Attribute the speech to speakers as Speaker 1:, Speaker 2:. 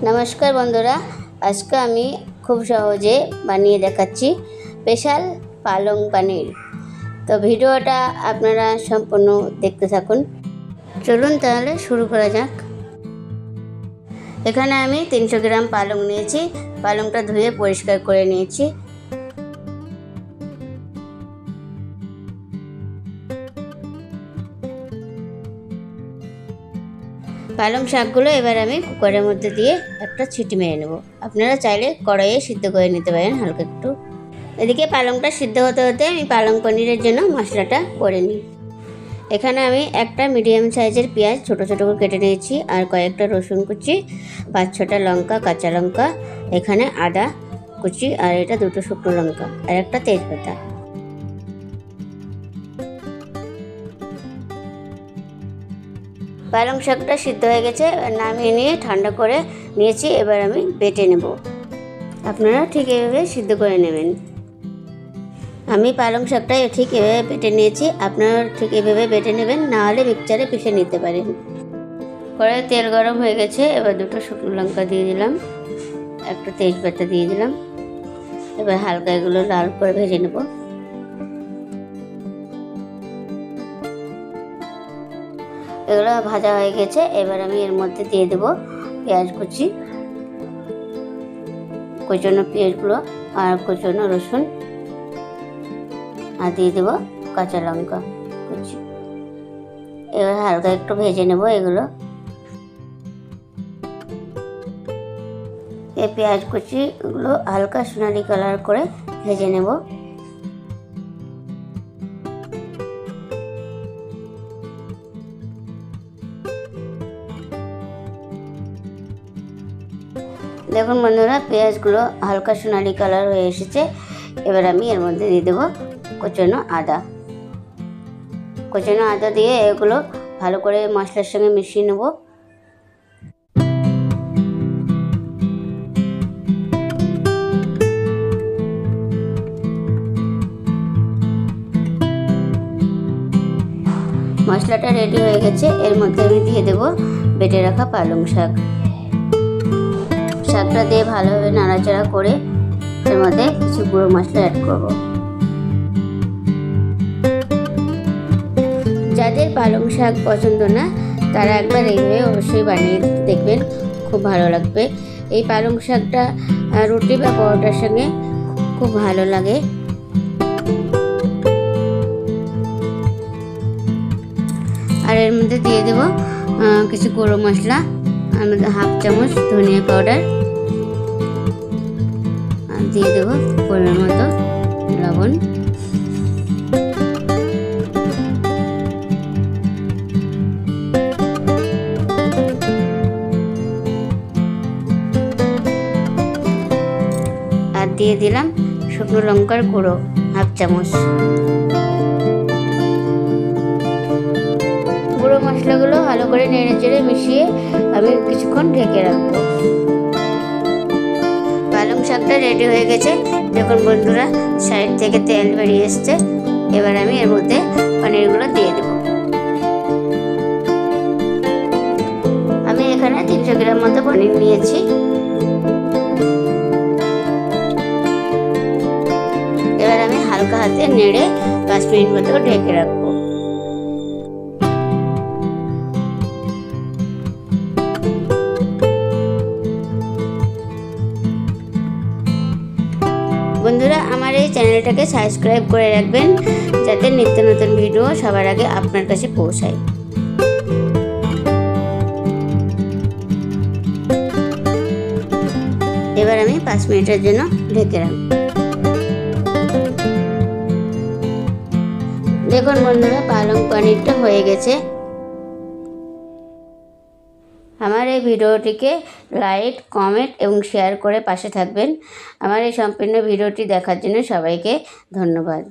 Speaker 1: नमस्कार बंधुरा आज के आमी खूब सहजे बानिए देखाচ্ছি स्पेशल पालंग पनीर। तो भिडियोटा आपनारा सम्पूर्ण देखते थाकुन। चलुन ताहले शुरू करा जाक। एखाने आमी 300 ग्राम पालंग निয়েছি। पालंगटा धुए परिष्कार करे निয়েছি। पालंग शाकगुलो एबार आमी कुकारेर मध्य दिए एक छिटी मेरे नेब। आपनारा चाइले कड़ाइये सिद्ध करे निते पारेन हालका एकटू। एदिके पालंगटा सिद्ध होते होते आमी पालंग पनीरेर जोन्नो मशलाटा करे निई। एखाने आमी एकटा मिडियाम साइजेर पेंयाज छोटो छोटो करे केटे निয়েছি और कयेकटा रसुन कुचि 5-6टा लंका काँचा लंका एखाने आदा कुचि और एटा दुटो शुकनो लंका और एकटा तेजपाता। पालंग शाकटा सिद्ध हो गेছে नामिয়ে নিয়ে ঠান্ডা করে নিয়েছি। এবার আমি বেটে নেব। আপনারা ঠিক এভাবে সিদ্ধ করে নেবেন। আমি পালং শাকটা ঠিক এভাবে বেটে নিয়েছি। আপনারা ঠিক এভাবে বেটে নেবেন, না হলে মিক্সচারে পিষে নিতে পারেন। কড়াইয়ে তেল গরম হয়ে গেছে। এবার দুটো শুকনো লঙ্কা দিয়ে দিলাম, একটা তেজপাতা দিয়ে দিলাম। এবার হালকা এগুলো লাল করে ভেজে নেব। এগুলো ভাজা হয়ে গেছে। এবার আমি এর মধ্যে দিয়ে দেব পেঁয়াজ কুচি, কুচানো পেঁয়াজগুলো আর কুচানো রসুন, আর দিয়ে দেব কাঁচা লঙ্কা কুচি। এবার হালকা একটু ভেজে নেব এগুলো। এই পেঁয়াজ কুচিগুলো হালকা সোনালি কালার করে ভেজে নেব। দেখুন বন্ধুরা, পেঁয়াজগুলো হালকা সোনালি কালার হয়ে এসেছে। এবার আমি এর মধ্যে দিয়ে দেবো কুচানো আদা। কুচানো আদা দিয়ে এগুলো ভালো করে মশলার সঙ্গে মিশিয়ে নেব। মশলাটা রেডি হয়ে গেছে। এর মধ্যে আমি দিয়ে দেবো বেটে রাখা পালং শাক। শাকটা দিয়ে ভালোভাবে নাড়াচাড়া করে এর মধ্যে কিছু গুঁড়ো মশলা অ্যাড করব। যাদের পালং শাক পছন্দ না তারা একবার এইভাবে অবশ্যই বানিয়ে দেখবেন, খুব ভালো লাগবে। এই পালং শাকটা রুটি বা পরোটার সঙ্গে খুব ভালো লাগে। আর এর মধ্যে দিয়ে দেব কিছু গুঁড়ো মশলা, আর মধ্যে 1/2 চামচ ধনিয়া পাউডার, আর দিয়ে দেব পরিমাণ মতো লবণ। আর দিয়ে দিলাম শুকনো লঙ্কার গুঁড়ো 1/2 চামচ। গুঁড়ো মশলাগুলো ভালো করে নেড়ে চেড়ে মিশিয়ে আমি কিছুক্ষণ ঢেকে রাখবো। পালং শাকটা রেডি হয়ে গেছে। দেখুন বন্ধুরা, সাইড থেকে তেল বেরিয়ে এসছে। এবার আমি এর মধ্যে পনিরগুলো দিয়ে দেব। আমি এখানে 300 গ্রাম মতো পনির নিয়েছি। এবার আমি হালকা হাতে নেড়ে 5 মিনিট মতো ঢেকে রাখবো। বন্ধুরা, আমার এই চ্যানেলটাকে সাবস্ক্রাইব করে রাখবেন যাতে নিত্য নতুন ভিডিও সবার আগে আপনার কাছে পৌঁছায়। এবার আমি 5 মিনিটের জন্য ঢেকে রাখব। দেখুন বন্ধুরা, পালং পনিরটা হয়ে গেছে। আমার এই ভিডিওটিকে লাইক, কমেন্ট এবং শেয়ার করে পাশে থাকবেন। আমার এই সম্পূর্ণ ভিডিওটি দেখার জন্য সবাইকে ধন্যবাদ।